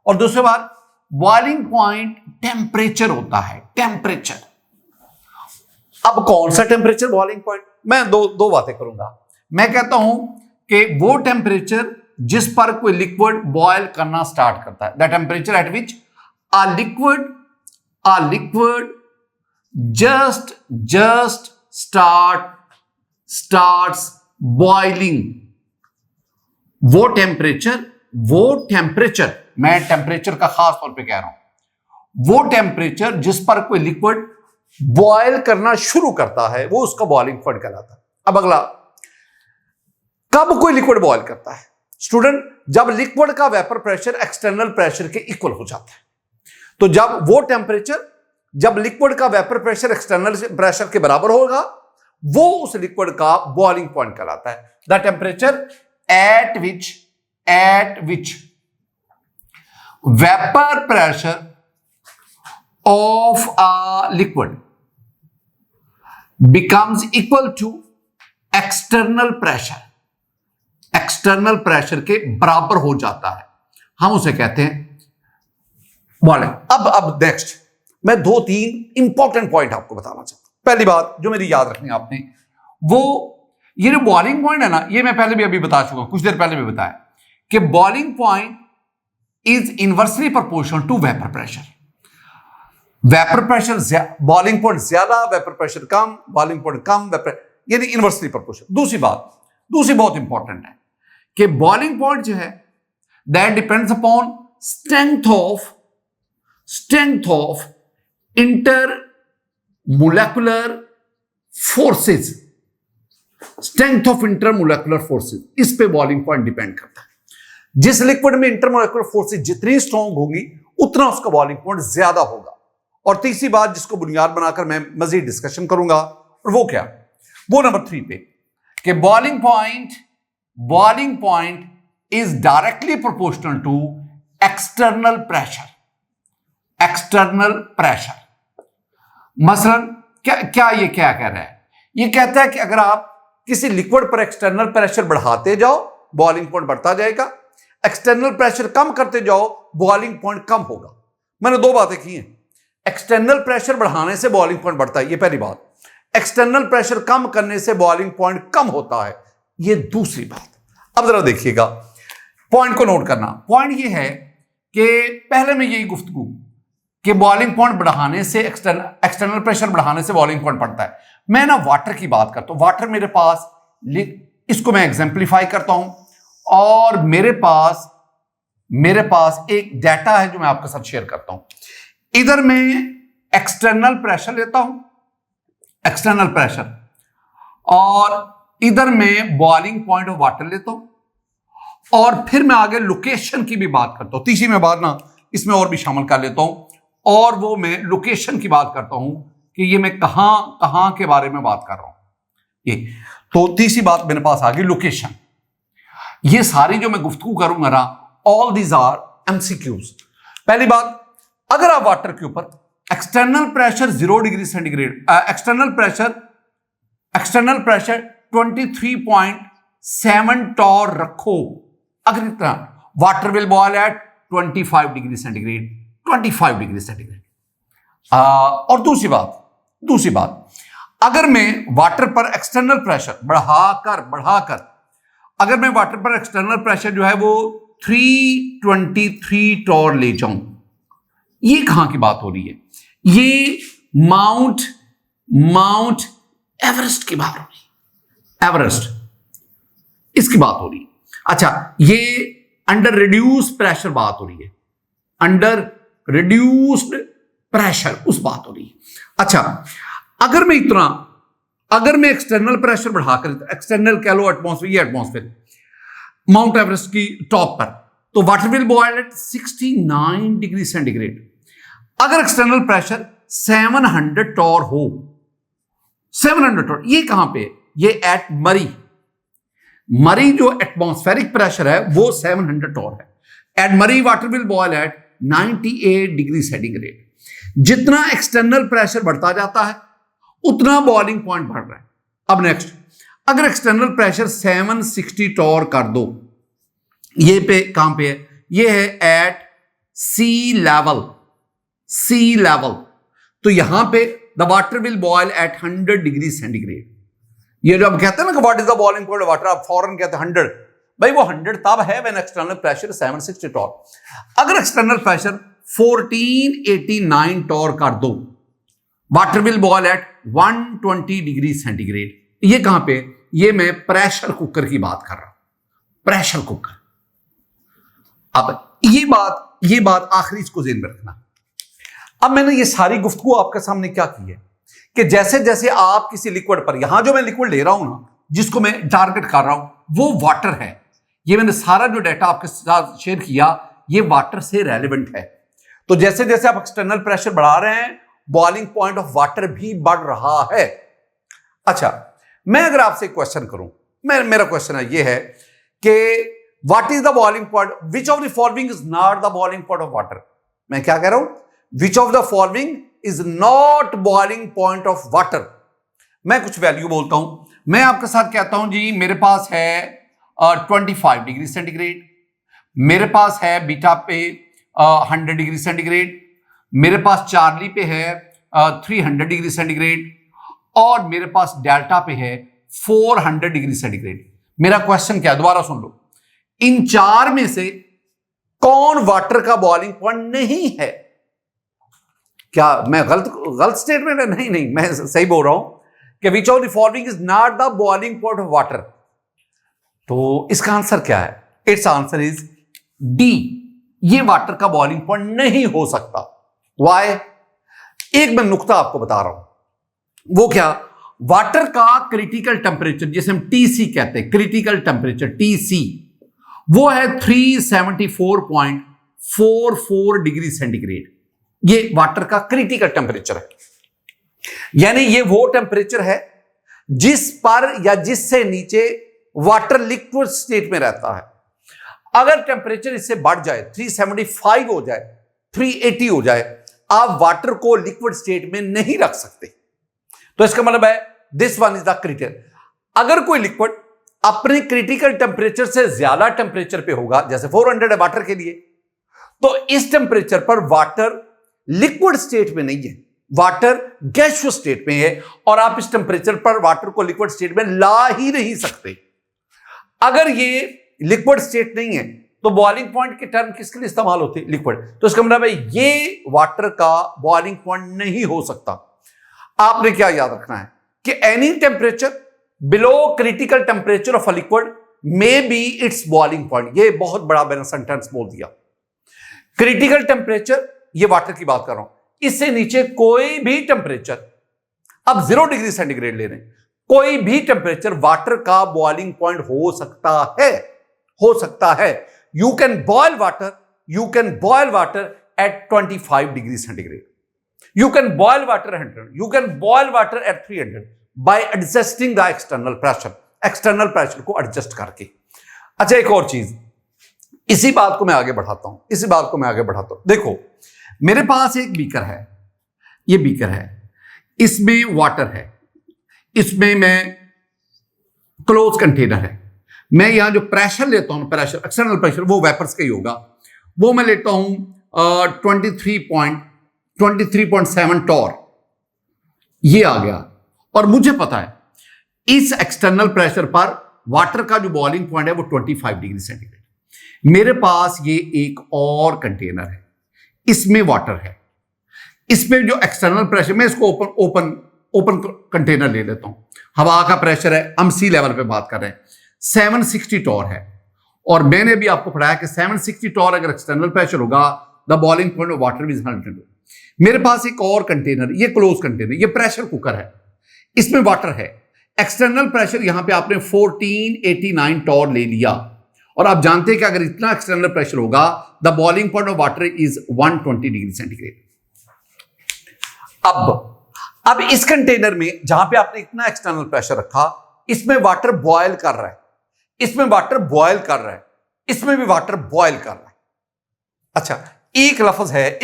और दूसरी बात, बॉइलिंग पॉइंट टेम्परेचर होता है, टेम्परेचर। अब कौन सा टेम्परेचर बॉइलिंग पॉइंट? मैं दो बातें करूंगा। मैं कहता हूं कि वो टेम्परेचर जिस पर कोई लिक्विड बॉयल करना स्टार्ट करता है, the temperature at which a liquid just starts boiling। वो टेम्परेचर मैं टेम्परेचर का खास तौर पे कह रहा हूं, वो टेम्परेचर जिस पर कोई लिक्विड बॉयल करना शुरू करता है, वो उसका बॉइलिंग पॉइंट कहलाता है। अब अगला, कब कोई लिक्विड बॉयल करता है? स्टूडेंट, जब लिक्विड का वेपर प्रेशर एक्सटर्नल प्रेशर के इक्वल हो जाता है, तो जब वो टेम्परेचर, जब लिक्विड का वेपर प्रेशर एक्सटर्नल प्रेशर के बराबर होगा, वो उस लिक्विड का बॉइलिंग पॉइंट कहलाता है। The temperature at which vapour pressure of a liquid becomes equal to external pressure के बराबर हो जाता है, हम उसे कहते हैं बॉइलिंग। अब नेक्स्ट मैं 2-3 इंपॉर्टेंट पॉइंट आपको बताना चाहता हूं। पहली बात जो मेरी याद रखनी है आपने, वो ये जो बॉइलिंग पॉइंट है ना, ये मैं पहले भी अभी बता चुका हूं, कुछ देर पहले भी बताया कि boiling point is inversely proportional to vapour pressure. Vapour pressure boiling point ज्यादा, वेपर प्रेशर कम, बॉइलिंग पॉइंट कम, वेपर, यानी इनवर्सली प्रोपोर्शनल। दूसरी बहुत इंपॉर्टेंट है कि बॉइलिंग पॉइंट जो है that depends upon strength of intermolecular forces, इस पे बॉइलिंग पॉइंट डिपेंड करता है। जिस लिक्विड में इंटरमोलेकुलर फोर्सेस जितनी स्ट्रॉन्ग होगी उतना उसका बॉइलिंग पॉइंट ज्यादा होगा। और तीसरी बात जिसको बुनियाद बनाकर मैं मजीद डिस्कशन करूंगा, और वो क्या, वो नंबर 3 पे कि boiling point is directly proportional to external pressure. मसलन क्या ये क्या कह रहा है, ये कहता है कि अगर आप किसी लिक्विड पर एक्सटर्नल प्रेशर बढ़ाते जाओ बॉइलिंग पॉइंट बढ़ता जाएगा, एक्सटर्नल प्रेशर कम करते जाओ बॉइलिंग पॉइंट कम होगा। मैंने 2 बातें की हैं, एक्सटर्नल प्रेशर बढ़ाने से बॉइलिंग पॉइंट बढ़ता है, ये पहली बात। एक्सटर्नल प्रेशर कम करने से बॉइलिंग पॉइंट कम होता है, ये दूसरी बात। अब जरा देखिएगा, पॉइंट को नोट करना। पॉइंट ये है कि पहले में यही गुफ्तगू कि बॉइलिंग पॉइंट बढ़ाने से एक्सटर्नल प्रेशर बढ़ाने से बॉइलिंग पॉइंट बढ़ता है। मैं ना वाटर की बात करता हूं, वाटर मेरे पास, इसको मैं एग्जाम्पलीफाई करता हूं, और मेरे पास एक डाटा है जो मैं आपके साथ शेयर करता हूं। इधर मैं एक्सटर्नल प्रेशर लेता हूं, एक्सटर्नल प्रेशर, और इधर मैं बॉइलिंग पॉइंट ऑफ वाटर लेता हूं, और फिर मैं आगे लोकेशन की भी बात करता हूं। तीसरी मैं बात ना इसमें और भी शामिल कर लेता हूं, और वो मैं लोकेशन की बात करता हूं कि ये मैं कहां के बारे में बात कर रहा हूं। ये तो तीसरी बात मेरे पास आ गई लोकेशन। ये सारी जो मैं गुफ्तगू करूंगा ना, ऑल दीज आर एमसीक्यूज। पहली बात, अगर आप वाटर के ऊपर external pressure 0 degree centigrade, external pressure 23.7 torr रखो, अगर इतना, water will boil at 25 degree centigrade. और दूसरी बात, अगर मैं वाटर पर एक्सटर्नल प्रेशर बढ़ाकर अगर मैं वाटर पर एक्सटर्नल प्रेशर जो है वो 323 टॉर ले जाऊं, ये कहां की बात हो रही है, ये माउंट एवरेस्ट की बात हो रही है, एवरेस्ट इसकी बात हो रही है। अच्छा, ये अंडर रिड्यूस्ड प्रेशर बात हो रही है, अंडर रिड्यूस्ड प्रेशर उस बात हो रही है। अच्छा, अगर मैं एक्सटर्नल प्रेशर बढ़ाकर, एक्सटर्नल कह लो एटमॉस्फेयर, माउंट एवरेस्ट की टॉप पर, तो water will boil at 69 degree centigrade. अगर एक्सटर्नल प्रेशर 700 टॉर हो, 700 टॉर, ये कहां पे, ये एट मरी जो एटमॉस्फेरिक प्रेशर है वो 700 टॉर है। At Murree water will boil at 98 degree centigrade. जितना एक्सटर्नल प्रेशर बढ़ता जाता है उतना बॉइलिंग पॉइंट बढ़ रहा है। अब नेक्स्ट, अगर एक्सटर्नल प्रेशर 760 टॉर कर दो, ये पे कहां पे है, ये है एट सी लेवल, तो यहां पे the water will boil at 100 degree centigrade. ये जो आप कहते हैं ना कि what is the boiling point of water, आप फौरन कहते हैं 100, भाई वो 100 तब है व्हेन एक्सटर्नल प्रेशर 760 टॉर। अगर एक्सटर्नल प्रेशर 1489 टॉर कर दो, water will boil at 120 degree centigrade. ये कहां पे, ये मैं प्रेशर कुकर की बात कर रहा हूं, प्रेशर कुकर। अब ये बात आखिरी इसको ज़हन में रखना। अब मैंने ये सारी गुफ्तगू आपके सामने क्या की है कि जैसे जैसे आप किसी लिक्विड पर, यहां जो मैं लिक्विड ले रहा हूं ना, जिसको मैं टारगेट कर रहा हूं, वो वाटर है। ये मैंने सारा जो डाटा आपके साथ शेयर किया ये वाटर से रेलेवेंट है। तो जैसे जैसे आप एक्सटर्नल प्रेशर बढ़ा रहे हैं बॉइलिंग पॉइंट ऑफ वाटर भी बढ़ रहा है। अच्छा, मैं अगर आपसे एक क्वेश्चन करूं, मेरा क्वेश्चन ये है कि what is the boiling point, which of the following is not the boiling point of water. मैं क्या कह रहा हूं, which of the following is not boiling point of water. मैं कुछ वैल्यू बोलता हूं, मैं आपके साथ कहता हूं जी मेरे पास है 25 डिग्री सेंटीग्रेड, मेरे पास है बीटा पे 100 डिग्री सेंटीग्रेड, मेरे पास चार्ली पे है 300 डिग्री सेंटीग्रेड और मेरे पास डेल्टा पे है 400 डिग्री सेंटीग्रेड। मेरा क्वेश्चन क्या है, दोबारा सुन लो, इन चार में से कौन वाटर का बॉइलिंग पॉइंट नहीं है? क्या मैं गलत स्टेटमेंट है? नहीं, मैं सही बोल रहा हूं कि which of the following is not the boiling point of water. तो इसका आंसर क्या है? इट्स आंसर इज डी, ये वाटर का बॉइलिंग पॉइंट नहीं हो सकता। वाई? एक मैं नुक्ता आपको बता रहा हूं, वो क्या, वाटर का क्रिटिकल टेम्परेचर जिसे हम टीसी कहते हैं, क्रिटिकल टेम्परेचर टीसी, वो है 374.44 डिग्री सेंटीग्रेड। ये वाटर का क्रिटिकल टेम्परेचर है, यानी ये वो टेम्परेचर है जिस पर या जिससे नीचे वाटर लिक्विड स्टेट में रहता है। अगर टेम्परेचर इससे बढ़ जाए, 375 हो जाए, 380 हो जाए, आप वाटर को लिक्विड स्टेट में नहीं रख सकते। तो इसका मतलब है this one is the critical. अगर कोई लिक्विड अपने क्रिटिकल टेम्परेचर से ज्यादा टेम्परेचर पे होगा, जैसे 400 है वाटर के लिए, तो इस टेम्परेचर पर वाटर लिक्विड स्टेट में नहीं है, वाटर गैसियस स्टेट में है और आप इस टेम्परेचर पर वाटर को लिक्विड स्टेट में ला ही नहीं सकते। अगर ये लिक्विड स्टेट नहीं है तो बॉइलिंग पॉइंट की टर्म किसके लिए इस्तेमाल होती है? लिक्विड। तो इसका मतलब है ये वाटर का बॉइलिंग पॉइंट नहीं हो सकता। आपने क्या याद रखना है कि any temperature below critical temperature of a liquid may be it's boiling point. ये बहुत बड़ा मैंने सेंटेंस बोल दिया। क्रिटिकल टेम्परेचर, ये वाटर की बात कर रहा हूं, इससे नीचे कोई भी टेम्परेचर, अब 0 डिग्री सेंटीग्रेड ले रहे हैं, कोई भी टेम्परेचर वाटर का बॉइलिंग पॉइंट हो सकता है। You can boil water at 25 degree centigrade, you can boil water at 100, you can boil water at 300 by adjusting the external pressure को एडजस्ट करके। अच्छा, एक और चीज, इसी बात को मैं आगे बढ़ाता हूं। देखो, मेरे पास एक बीकर है, ये बीकर है, इसमें वाटर है, इसमें मैं क्लोज कंटेनर है, मैं यहां जो प्रेशर लेता हूं, प्रेशर एक्सटर्नल प्रेशर, वो वेपर्स का ही होगा, वो मैं लेता हूं 23.7 टॉर, ये आ गया। और मुझे पता है इस एक्सटर्नल प्रेशर पर वाटर का जो बॉइलिंग पॉइंट है वो 25 डिग्री सेंटीग्रेड। मेरे पास ये एक और कंटेनर है, इसमें वाटर है, इसमें जो एक्सटर्नल प्रेशर, मैं इसको ओपन कंटेनर ले लेता हूं, हवा का प्रेशर है, हम सी लेवल पे बात कर रहे हैं, 760 टॉर है। और मैंने भी आपको पढ़ाया कि 760 टॉर अगर एक्सटर्नल प्रेशर होगा, the boiling point of water is 100। मेरे पास एक और कंटेनर, ये क्लोज कंटेनर, ये प्रेशर कुकर है, इसमें वाटर है, एक्सटर्नल प्रेशर यहां पे आपने 1489 टॉर ले लिया। और आप जानते हैं कि अगर इतना एक्सटर्नल प्रेशर होगा, the boiling point of water is 120 degree centigrade. अब इस कंटेनर में जहां पे आपने इतना एक्सटर्नल प्रेशर रखा, इसमें वाटर बॉयल कर रहा है, इसमें वाटर बॉयल कर रहा है, इसमें भी वाटर बॉयल कर रहा है। अच्छा, एक लफ्ज है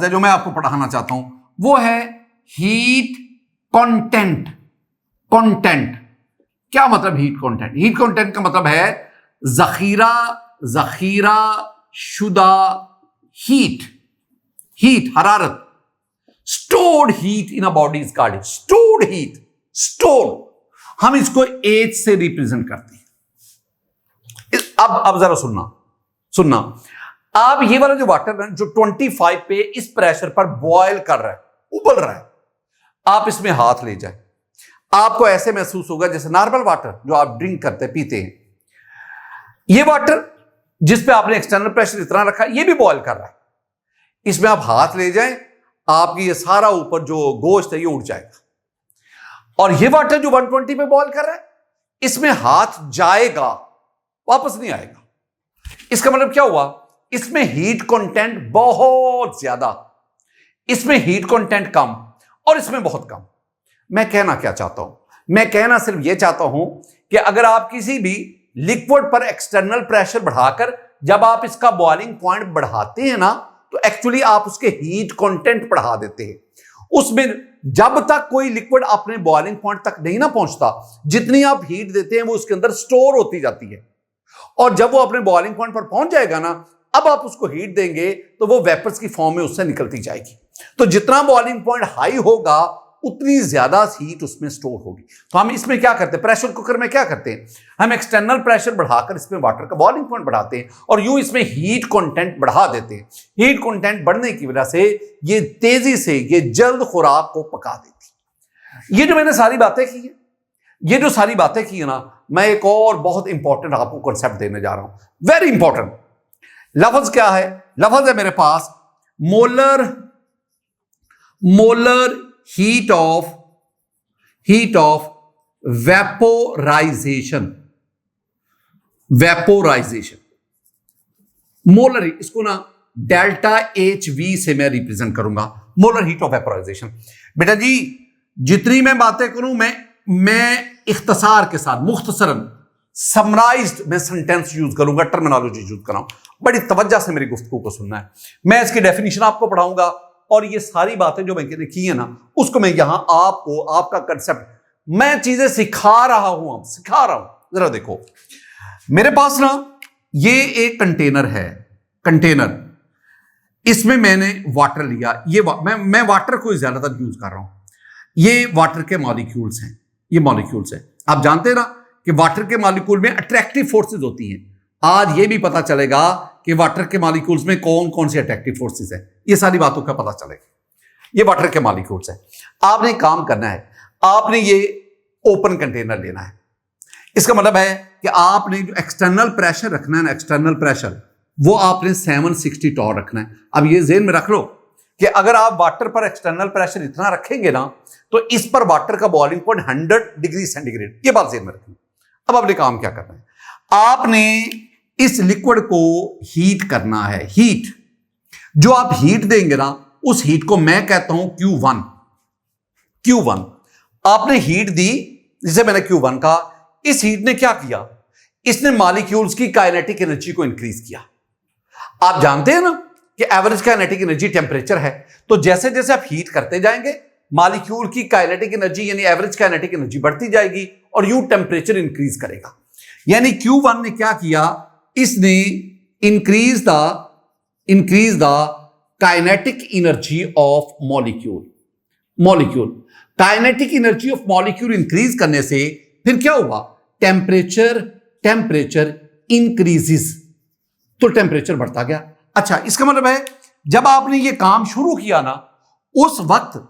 जो मैं आपको पढ़ाना चाहता हूं, वो है हीट कंटेंट। क्या मतलब हीट कंटेंट? हीट कंटेंट का मतलब है जखीरा शुदा हीट, हरारत, stored heat in a body is called stored heat. हम इसको एच से रिप्रेजेंट करते हैं। अब जरा सुनना, अब ये वाला जो वाटर है जो 25 पे इस प्रेशर पर बॉयल कर रहा है, उबल रहा है, आप इसमें हाथ ले जाए, आपको ऐसे महसूस होगा जैसे नॉर्मल वाटर जो आप ड्रिंक करते पीते हैं, ये वाटर जिस पे आपने एक्सटर्नल प्रेशर इतना रखा, ये भी बॉयल कर रहा है। इसमें आप हाथ ले जाएं, आपकी ये सारा ऊपर जो गोश्त है ये उड़ जाएगा। और ये वाटर जो 120 पे बॉयल कर रहा है, इसमें हाथ जाएगा, वापस नहीं आएगा। इसका मतलब क्या हुआ, इसमें हीट कंटेंट बहुत ज्यादा, इसमें हीट कंटेंट कम और इसमें बहुत कम। मैं कहना क्या चाहता हूं, मैं कहना सिर्फ यह चाहता हूं कि अगर आप किसी भी लिक्विड पर एक्सटर्नल प्रेशर बढ़ाकर जब आप इसका बॉइलिंग पॉइंट बढ़ाते हैं ना, तो एक्चुअली आप उसके हीट कंटेंट बढ़ा देते हैं। उसमें जब तक कोई लिक्विड अपने बॉइलिंग पॉइंट तक नहीं ना पहुंचता, जितनी आप हीट देते हैं वो उसके अंदर स्टोर होती जाती है, और जब वो अपने बॉइलिंग पॉइंट पर पहुंच जाएगा ना, अब आप उसको हीट देंगे तो वो वेपर्स की फॉर्म में उससे निकलती जाएगी। तो जितना बॉइलिंग पॉइंट हाई होगा उतनी ज्यादा हीट उसमें स्टोर होगी। तो हम इसमें क्या करते हैं, प्रेशर कुकर में क्या करते हैं, हम एक्सटर्नल प्रेशर बढ़ाकर इसमें वाटर का बॉइलिंग पॉइंट बढ़ाते हैं और यूं इसमें हीट कंटेंट बढ़ा देते हैं। हीट कंटेंट बढ़ने की वजह से ये तेजी से, ये जल्द खुराक को पका देती। ये जो मैंने सारी बातें की है, ये जो सारी बातें की है ना, मैं एक और बहुत इंपॉर्टेंट आपको कॉन्सेप्ट देने जा रहा हूं, वेरी इंपॉर्टेंट। लफ्ज क्या है, लफ्ज है मेरे पास molar heat of vaporisation. Molar, इसको ना डेल्टा एच वी से मैं रिप्रेजेंट करूंगा, मोलर हीट ऑफ वेपोराइजेशन। बेटा जी जितनी मैं बातें करूं मैं इख्तसार के साथ, मुख्तसरन, समराइज्ड मैं सेंटेंस यूज करूंगा, टर्मिनोलॉजी यूज कर रहा हूं। बड़ी तवज्जो से मेरी गुफ्तगू को सुनना है। मैं इसकी डेफिनेशन आपको पढ़ाऊंगा और ये सारी बातें जो मैंने की है ना, उसको मैं यहां आपको, आपका कंसेप्ट, मैं चीजें सिखा रहा हूं, अब सिखा रहा हूं। जरा देखो मेरे पास ना ये एक कंटेनर है, कंटेनर, इसमें मैंने वाटर लिया, ये मैं वाटर को ज्यादातर यूज कर रहा हूं। ये वाटर के मॉलिक्यूल्स हैं, ये मॉलिक्यूल्स हैं। आप जानते हैं ना कि वाटर के मॉलिक्यूल में अट्रैक्टिव फोर्सेस होती हैं। आज ये भी पता चलेगा कि वाटर के मॉलिक्यूल्स में कौन कौन सी अट्रैक्टिव फोर्सेस है, ये सारी बातों का पता चलेगा। ये वाटर के मॉलिक्यूल्स है। आपने काम करना है, आपने ये ओपन कंटेनर लेना है। इसका मतलब है कि आपने जो एक्सटर्नल प्रेशर रखना है ना, एक्सटर्नल प्रेशर, वो आपने 760 टॉर रखना है। अब ये ज़हन में रख लो कि अगर आप वाटर पर एक्सटर्नल प्रेशर इतना रखेंगे ना, तो इस पर वाटर का बॉइलिंग पॉइंट 100 डिग्री सेंटीग्रेड, ये बात ज़हन में रखनी। अब आपने काम क्या करना है, आपने इस लिक्विड को हीट करना है। हीट जो आप हीट देंगे ना, उस हीट को मैं कहता हूं Q1। Q1 आपने हीट दी, जिसे मैंने Q1 कहा। इस हीट ने क्या किया, इसने मॉलिक्यूल्स की काइनेटिक एनर्जी को इंक्रीज किया। आप जानते हैं ना कि एवरेज काइनेटिक एनर्जी टेम्परेचर है, तो जैसे जैसे आप हीट करते जाएंगे मॉलिक्यूल की काइनेटिक एनर्जी यानी एवरेज काइनेटिक एनर्जी बढ़ती जाएगी और यूं टेम्परेचर इंक्रीज करेगा। यानी Q1 ने क्या किया, इसने increase the kinetic energy of molecule. Kinetic energy of molecule increase करने से फिर क्या हुआ, टेम्परेचर इंक्रीजेस, तो टेम्परेचर बढ़ता गया। अच्छा, इसका मतलब है जब आपने ये काम शुरू किया ना, उस वक्त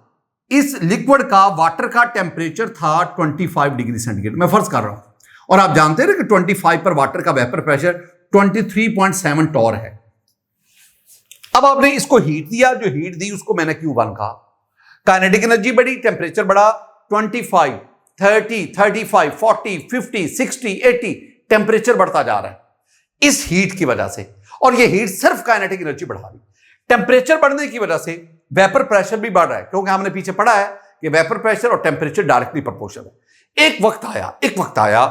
इस लिक्विड का, वाटर का टेम्परेचर था 25 डिग्री सेंटीग्रेड, मैं फर्ज कर रहा हूं, और आप जानते हैं ना कि 25 पर वाटर का वेपर प्रेशर 23.7 टॉर है। अब आपने इसको हीट दिया, जो हीट दी उसको मैंने Q1 कहा। काइनेटिक एनर्जी बढ़ी, टेम्परेचर बढ़ा, 25, 30, 35, 40, 50, 60, 80, टेम्परेचर बढ़ता जा रहा है इस हीट की वजह से। और ये हीट सिर्फ काइनेटिक एनर्जी बढ़ा रही। टेम्परेचर बढ़ने की वजह से वेपर प्रेशर भी बढ़ रहा है, क्योंकि हमने पीछे पढ़ा है कि वेपर प्रेशर और टेम्परेचर डायरेक्टली प्रोपोर्शनल है। एक वक्त आया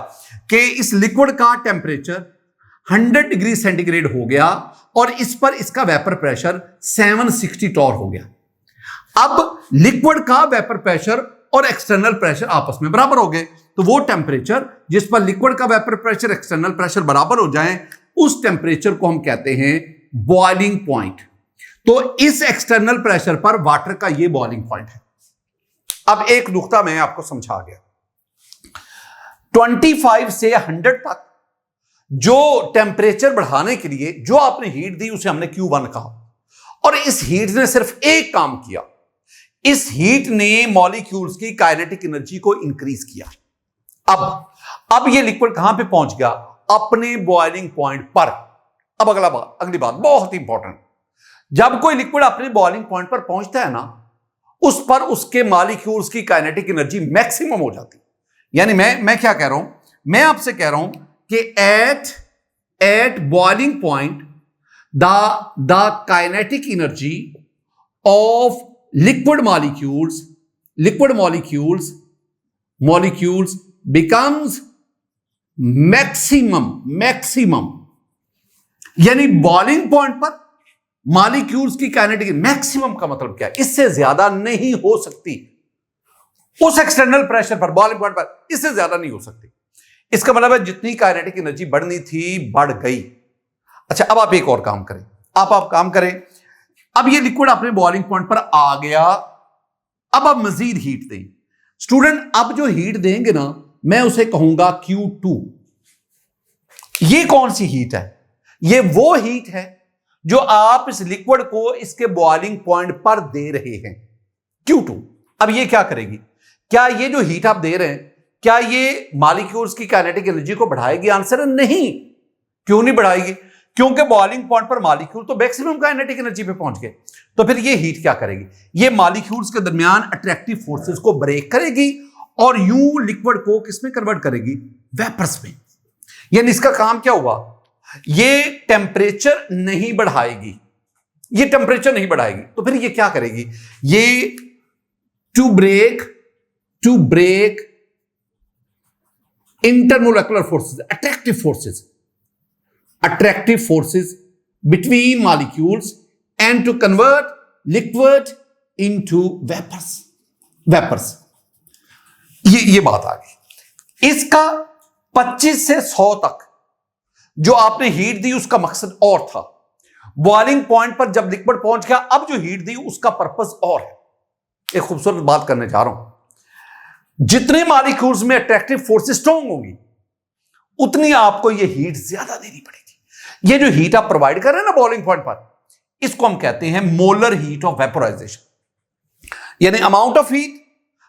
कि इस लिक्विड का टेम्परेचर 100 डिग्री सेंटीग्रेड हो गया और इस पर इसका वेपर प्रेशर 760 टॉर हो गया। अब लिक्विड का वेपर प्रेशर और एक्सटर्नल प्रेशर आपस में बराबर हो गए, तो वो टेम्परेचर जिस पर लिक्विड का वेपर प्रेशर, एक्सटर्नल प्रेशर बराबर हो जाए, उस टेम्परेचर को हम कहते हैं बॉइलिंग पॉइंट। तो इस एक्सटर्नल प्रेशर पर वाटर का ये बॉइलिंग पॉइंट है। अब एक नुकता मैं आपको समझा गया, 25 से 100 तक जो टेम्परेचर बढ़ाने के लिए जो आपने हीट दी उसे हमने Q1 कहा, और इस हीट ने सिर्फ एक काम किया, इस हीट ने मॉलिक्यूल्स की काइनेटिक एनर्जी को इंक्रीज किया। अब ये लिक्विड कहां पे पहुंच गया, अपने बॉइलिंग पॉइंट पर। अब अगली बात बहुत इंपॉर्टेंट, जब कोई लिक्विड अपने बॉइलिंग पॉइंट पर पहुंचता है ना, उस पर उसके मॉलिक्यूल्स की काइनेटिक एनर्जी मैक्सिमम हो जाती। यानी मैं क्या कह रहा हूं, मैं आपसे कह रहा हूं कि eight at boiling point the kinetic energy of liquid molecules becomes maximum यानी बॉइलिंग पॉइंट पर मॉलिक्यूल्स की काइनेटिक मैक्सिमम का मतलब क्या है? इससे ज्यादा नहीं हो सकती उस एक्सटर्नल प्रेशर पर, बॉइलिंग पॉइंट पर इससे ज्यादा नहीं हो सकती। इसका मतलब है जितनी काइनेटिक एनर्जी बढ़नी थी बढ़ गई। अच्छा, अब आप एक और काम करें, आप काम करें। अब ये लिक्विड अपने बॉइलिंग पॉइंट पर आ गया, अब आप मजीद हीट दें। स्टूडेंट, अब जो हीट देंगे ना, मैं उसे कहूंगा Q2। ये कौन सी हीट है? ये वो हीट है जो आप इस लिक्विड को इसके बॉइलिंग पॉइंट पर दे रहे हैं, Q2। अब ये क्या करेगी? क्या ये जो हीट आप दे रहे हैं, क्या ये मॉलिक्यूल्स की काइनेटिक एनर्जी को बढ़ाएगी? आंसर है नहीं। क्यों नहीं बढ़ाएगी? क्योंकि बॉइलिंग पॉइंट पर मॉलिक्यूल तो मैक्सिमम काइनेटिक एनर्जी पे पहुंच गए। तो फिर ये हीट क्या करेगी? ये मॉलिक्यूल्स के दरमियान अट्रैक्टिव फोर्सेस को ब्रेक करेगी और यूं लिक्विड को किसमें कन्वर्ट करेगी? वेपर्स में। यानी इसका काम क्या हुआ? ये टेम्परेचर नहीं बढ़ाएगी, ये टेम्परेचर नहीं बढ़ाएगी। तो फिर ये क्या करेगी? ये to break intermolecular forces, attractive forces between molecules and to convert liquid into vapors। ये बात आ गई। इसका 25 से 100 तक जो आपने हीट दी उसका मकसद और था। बॉइलिंग पॉइंट पर जब लिक्विड पहुंच गया, अब जो हीट दी उसका पर्पस और है। एक खूबसूरत बात करने जा रहा हूं। जितने मॉलिक्यूल्स में अट्रैक्टिव फोर्सेस स्ट्रांग होंगी, उतनी आपको ये हीट ज्यादा देनी पड़ेगी। ये जो हीट आप प्रोवाइड कर रहे हैं ना बॉइलिंग पॉइंट पर, इसको हम कहते हैं मोलर हीट ऑफ वेपोराइजेशन। यानी अमाउंट ऑफ हीट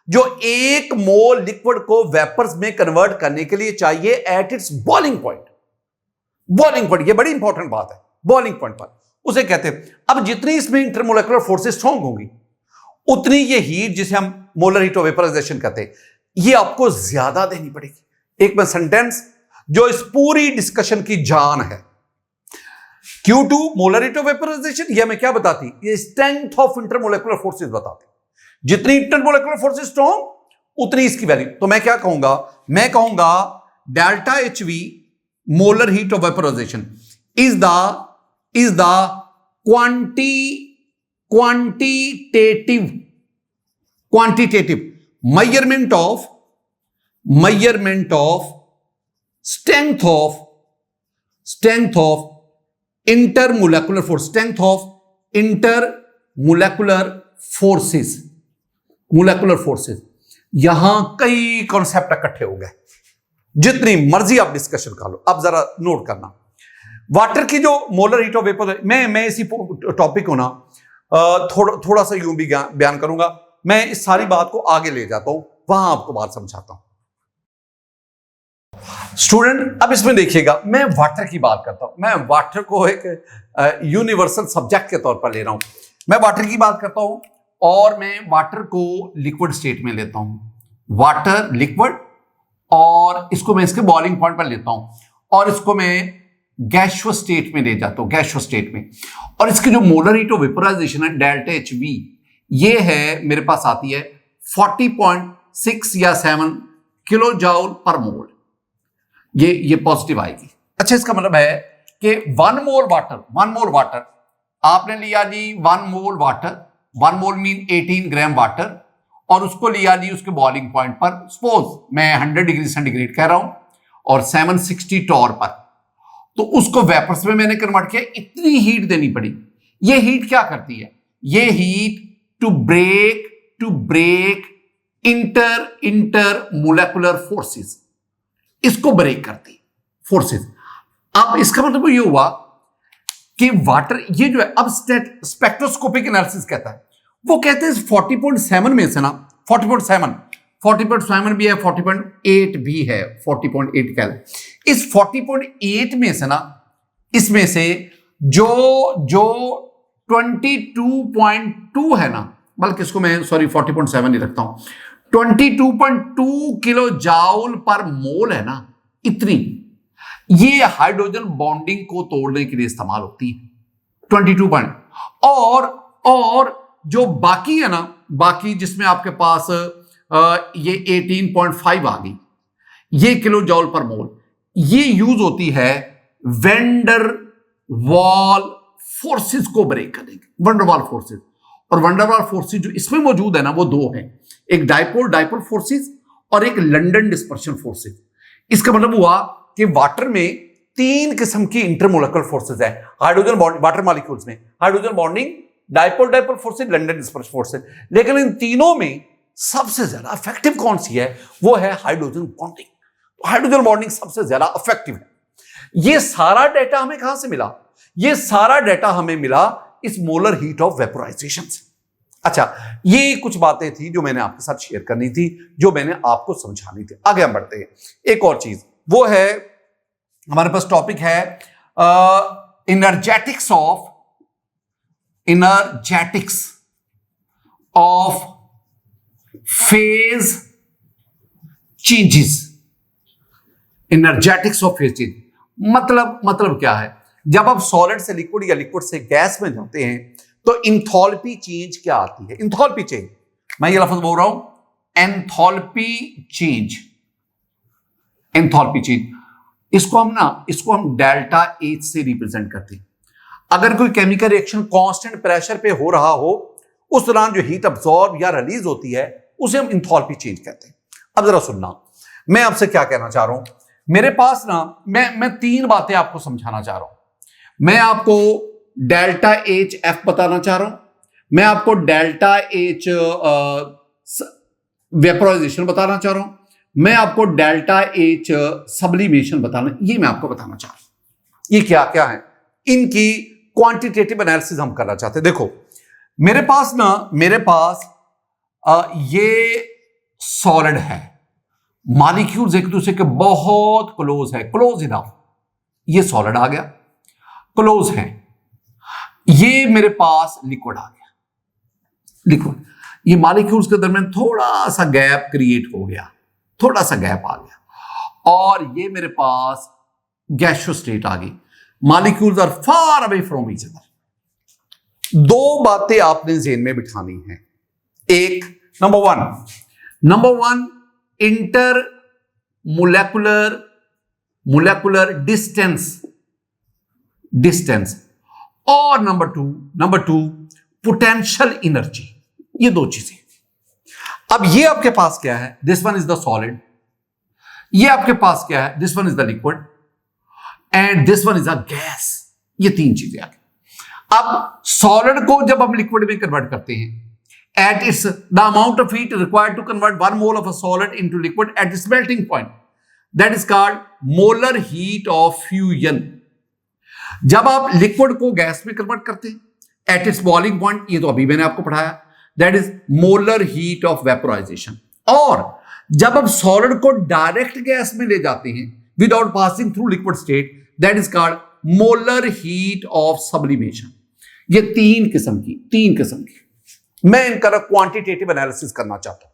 जो 1 मोल लिक्विड को वेपर्स में कन्वर्ट करने के लिए चाहिए एट इट्स बॉइलिंग पॉइंट। ये बड़ी इंपॉर्टेंट बात है। बॉइलिंग पॉइंट पर उसे कहते हैं। अब जितनी इसमें इंटरमोलेकुलर फोर्सेस स्ट्रांग होंगी, उतनी ये हीट, जिसे हम मोलर हीट ऑफ वेपोराइजेशन कहते हैं, ये आपको ज्यादा देनी पड़ेगी। एक मैं सेंटेंस जो इस पूरी डिस्कशन की जान है। Q2 molar heat of vaporisation, ये हमें क्या बताती? ये स्ट्रेंथ ऑफ इंटरमोलेकुलर फोर्सेस बताती। जितनी इंटरमोलेकुलर फोर्सेस स्ट्रांग, उतनी इसकी वैल्यू। तो मैं क्या कहूंगा? मैं कहूंगा delta HV molar heat of vaporisation is the quantitative measurement of strength of intermolecular forces। यहां कई कॉन्सेप्ट इकट्ठे हो गए, जितनी मर्जी आप डिस्कशन कर लो। अब जरा नोट करना, वाटर की जो मोलर हीट ऑफ वेपर, मैं इसी टॉपिक को ना थोड़ा सा यूं भी बयान करूंगा। मैं इस सारी बात को आगे ले जाता हूं, वहां आपको बात समझाता हूं। स्टूडेंट, अब इसमें देखिएगा, मैं वाटर की बात करता हूं। मैं वाटर को एक यूनिवर्सल सब्जेक्ट के तौर पर ले रहा हूं। मैं वाटर की बात करता हूं और मैं वाटर को लिक्विड स्टेट में लेता हूं। वाटर लिक्विड, और इसको मैं इसके बॉइलिंग पॉइंट पर लेता हूं और इसको मैं गैसियस स्टेट में ले जाता हूं, गैसियस स्टेट में। और इसकी जो मोलर हीट ऑफ वेपोराइजेशन है डेल्टा HV, ये है मेरे पास आती है 40.6 या 7 किलो जूल पर मोल। ये पॉजिटिव आएगी। अच्छा, इसका मतलब है कि 1 मोल वाटर आपने लिया जी, 1 मोल वाटर, 1 मोल मीन 18 ग्राम वाटर, और उसको लिया जी उसके बॉइलिंग पॉइंट पर, सपोज मैं 100 डिग्री सेंटीग्रेड कह रहा हूं और 760 टॉर पर, तो उसको वेपर्स में मैंने कन्वर्ट किया। इतनी हीट देनी पड़ी। ये हीट क्या करती है? ये heat to break intermolecular forces, इसको ब्रेक करती फोर्सेस। अब इसका मतलब ये हुआ कि वाटर, ये जो है, अब स्पेक्ट्रोस्कोपिक एनालिसिस कहता है, वो कहते हैं 40.7 में से ना, 40.7 भी है, 40.8 भी है, 40.8 कह लें। इस 40.8 में से ना, इसमें से जो 22.2 है ना, बल्कि इसको मैं 40.7 ही रखता हूं, 22.2 किलो जूल पर मोल है ना, इतनी ये हाइड्रोजन बॉन्डिंग को तोड़ने के लिए इस्तेमाल होती है। 22 पॉइंट। और जो बाकी है ना, बाकी जिसमें आपके पास ये 18.5 आ गई, ये किलो जॉल पर मोल, ये यूज होती है वेंडर वॉल फोर्सेस को ब्रेक करने के, वंडरवाल फोर्सेस। और वंडरवाल फोर्सेस जो इसमें मौजूद है ना, वो दो हैं, एक डाइपोल फोर्सेस और एक लंडन डिस्पर्शन फोर्सेस। इसका मतलब हुआ कि वाटर में 3 किस्म की इंटरमोलिकुलर फोर्सेस है हाइड्रोजन बॉन्ड, वाटर मॉलिक्यूल्स में hydrogen bonding, dipole forces, London dispersion forces. लेकिन इन तीनों में सबसे ज्यादा इफेक्टिव कौन सी है? वो है हाइड्रोजन बॉन्डिंग। हाइड्रोजन बॉन्डिंग सबसे ज्यादा इफेक्टिव है। ये सारा डाटा हमें कहां से मिला? ये सारा डाटा हमें मिला इस मोलर हीट ऑफ वेपोराइजेशन से। अच्छा, ये कुछ बातें थी जो मैंने आपके साथ शेयर करनी थी, जो मैंने आपको समझानी थी। आगे हम बढ़ते हैं। एक और चीज वो है, हमारे पास टॉपिक है energetics of phase changes. Energetics of phase change मतलब क्या है? जब आप सॉलिड से लिक्विड या लिक्विड से गैस में जाते हैं तो इंथैल्पी चेंज क्या आती है? इंथैल्पी चेंज, मैं ये लफ्ज बोल रहा हूं, एंथैल्पी चेंज। एंथैल्पी चेंज इसको हम डेल्टा एच से रिप्रेजेंट करते हैं। अगर कोई केमिकल रिएक्शन कांस्टेंट प्रेशर पे हो रहा हो, उस दौरान जो हीट अब्सॉर्ब या रिलीज होती है उसे हम इंथैल्पी चेंज कहते हैं। अब जरा सुनना, मैं आपसे क्या कहना चाह रहा हूं। मेरे पास ना, मैं 3 बातें आपको समझाना चाह रहा हूं। मैं आपको डेल्टा एच एफ बताना चाह रहा हूं, मैं आपको डेल्टा एच वेपोराइजेशन बताना चाह रहा हूं, मैं आपको डेल्टा एच सब्लिमेशन ये मैं आपको बताना चाह रहा हूं। ये क्या क्या है? इनकी क्वांटिटेटिव एनालिसिस हम करना चाहते हैं। देखो, मेरे पास ये सॉलिड है, मॉलिक्यूल्स एक दूसरे के बहुत क्लोज है, क्लोज इनफ। ये सॉलिड आ गया, क्लोज है। ये मेरे पास लिक्विड आ गया, लिक्विड। ये मॉलिक्यूल्स के दरमियान थोड़ा सा गैप क्रिएट हो गया, थोड़ा सा गैप आ गया, और ये मेरे पास गैसियस स्टेट आ गई। Molecules are far away from each other. 2 बातें आपने ज़हन में बिठानी है। एक, number one intermolecular distance, और नंबर टू पोटेंशियल एनर्जी। ये 2 चीजें। अब ये आपके पास क्या है? This one is the solid. ये आपके पास क्या है? This one is the liquid and this one is a gas. ये 3 चीजें आ गई। अब सॉलिड को जब हम लिक्विड में कन्वर्ट करते हैं, at its the amount of heat required to convert 1 mole of a solid into liquid at its melting point, that is called molar heat of fusion. जब आप लिक्विड को गैस में कन्वर्ट करते हैं at its boiling point, ये तो अभी मैंने आपको पढ़ाया, that is molar heat of vaporization. और जब आप सॉलिड को डायरेक्ट गैस में ले जाते हैं without passing through liquid state, that is called molar heat of sublimation. ये 3 किस्म की मैं इनका क्वांटिटेटिव एनालिसिस करना चाहता हूं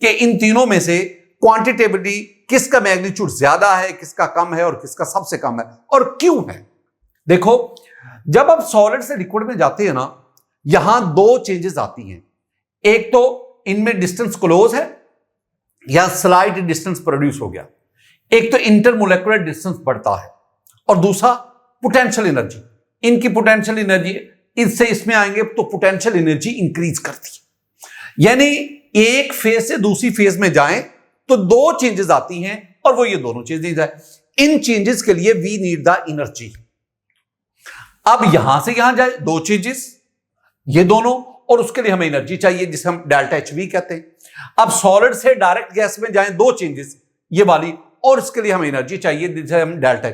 कि इन तीनों में से क्वांटिटेटिवली किसका मैग्नीट्यूड ज्यादा है, किसका कम है और किसका सबसे कम है, और क्यों है। देखो, जब आप सॉलिड से लिक्विड में जाते हैं ना, यहां 2 चेंजेस आती हैं। एक तो इनमें डिस्टेंस क्लोज है या स्लाइट डिस्टेंस प्रोड्यूस हो गया, एक तो इंटरमोलेकुलर डिस्टेंस बढ़ता है, और दूसरा पोटेंशियल एनर्जी। इनकी पोटेंशियल एनर्जी इससे इसमें आएंगे तो पोटेंशियल एनर्जी इंक्रीज करती है। यानी एक फेज से दूसरी फेज में जाएं तो 2 चेंजेस आती हैं, और वो ये दोनों चेंजेस है। इन चेंजेस के लिए वी नीड द एनर्जी। अब यहां से यहां जाए 2 चेंजेस, ये दोनों, और उसके लिए हमें एनर्जी चाहिए जिसे हम डेल्टा एच वी कहते हैं। अब सॉलिड से डायरेक्ट गैस में जाएं 2 चेंजेस, ये वाली, और इसके लिए हमें एनर्जी चाहिए जिसे हम डेल्टा।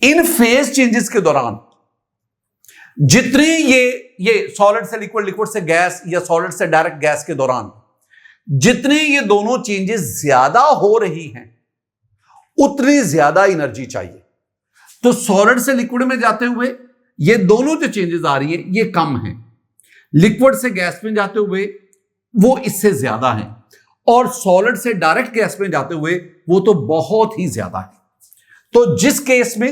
इन फेज चेंजेस के दौरान जितनी ये सॉलिड से लिक्विड, लिक्विड से गैस या सॉलिड से डायरेक्ट गैस के दौरान जितनी ये दोनों चेंजेस ज्यादा हो रही हैं, उतनी ज्यादा एनर्जी चाहिए। तो सॉलिड से लिक्विड में जाते हुए ये दोनों जो चेंजेस आ रही हैं ये कम हैं, लिक्विड से गैस में जाते हुए वो इससे ज्यादा हैं, और सॉलिड से डायरेक्ट गैस में जाते हुए वो तो बहुत ही ज्यादा है। तो जिस केस में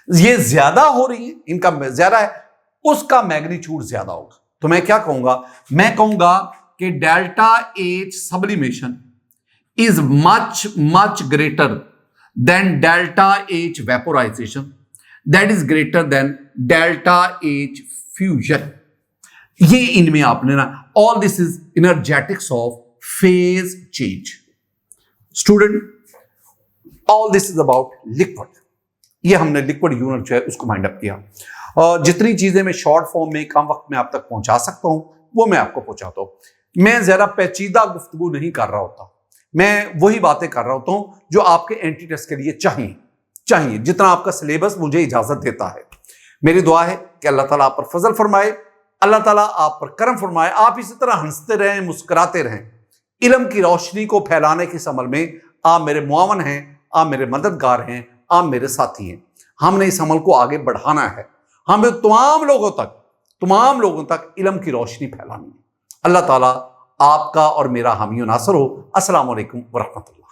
ये ज्यादा हो रही है, इनका ज्यादा है, उसका मैग्नीट्यूड ज्यादा होगा। तो मैं क्या कहूंगा, मैं कहूंगा कि delta H sublimation is much much greater than delta H vaporisation, that is greater than delta H fusion. ये इनमें आपने ना, all this is energetics of phase change. Student, all this is about liquid. ये हमने लिक्विड यूनिट जो है उसको माइंड अप किया, और जितनी चीजें मैं शॉर्ट फॉर्म में कम वक्त में आप तक पहुंचा सकता हूं वो मैं आपको पहुंचाता हूं। मैं जरा पेचीदा गुफ्तगू नहीं कर रहा होता, मैं वही बातें कर रहा होता हूं जो आपके एंटी टेस्ट के लिए चाहिए, जितना आपका सिलेबस मुझे इजाजत देता है। मेरी दुआ है कि अल्लाह ताला आप पर फजल फरमाए, अल्लाह ताला आप पर करम फरमाए, आप इसी तरह हंसते रहें, मुस्कुराते रहें। इल्म की रोशनी को फैलाने के इस अमल में आप मेरे मुआवन हैं, आप मेरे मददगार हैं, आप मेरे साथी हैं। हमने इस अमल को आगे बढ़ाना है, हमें तमाम लोगों तक इल्म की रोशनी फैलानी है। अल्लाह ताला आपका और मेरा हामी नासर हो। अस्सलाम वालेकुम व रहमतुल्लाह।